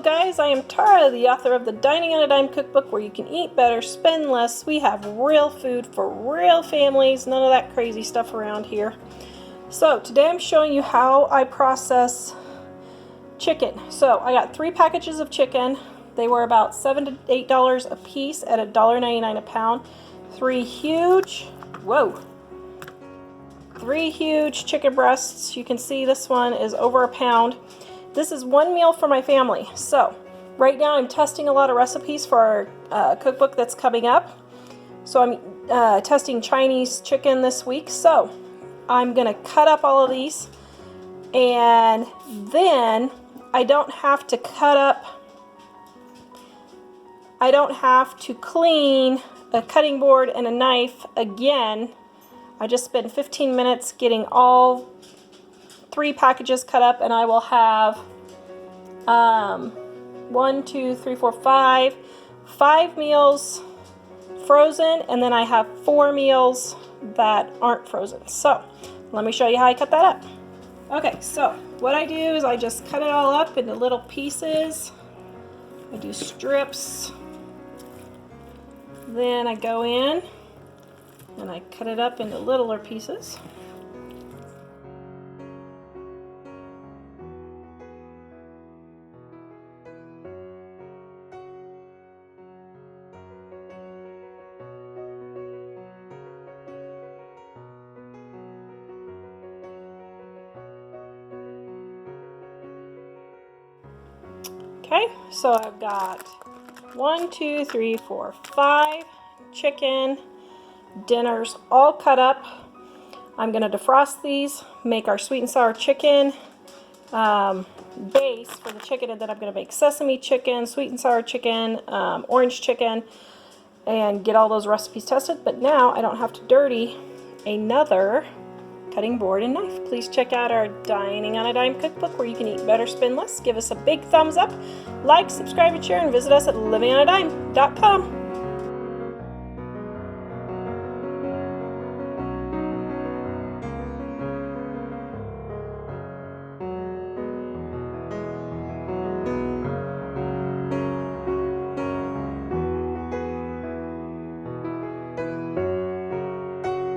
guys, I am Tara, the author of the Dining on a Dime cookbook where you can eat better, spend less. We have real food for real families, none of that crazy stuff around here. So today I'm showing you how I process chicken. So I got 3 packages of chicken. They were about $7 to $8 a piece at $1.99 a pound. 3 huge chicken breasts. You can see this one is over a pound. This is one meal for my family. So right now I'm testing a lot of recipes for our cookbook that's coming up. So I'm testing Chinese chicken this week. So I'm gonna cut up all of these, and then I don't have to clean a cutting board and a knife again. I just spent 15 minutes getting all 3 packages cut up, and I will have 5 meals frozen, and then I have 4 meals that aren't frozen. So let me show you how I cut that up. Okay, so what I do is I just cut it all up into little pieces. I do strips. Then I go in and I cut it up into littler pieces. Okay, so I've got 5 chicken dinners all cut up. I'm going to defrost these, make our sweet and sour chicken base for the chicken, and then I'm going to make sesame chicken, sweet and sour chicken, orange chicken, and get all those recipes tested. But now I don't have to dirty another cutting board and knife. Please check out our Dining on a Dime cookbook where you can eat better, spend less. Give us a big thumbs up, like, subscribe, and share, and visit us at livingonadime.com.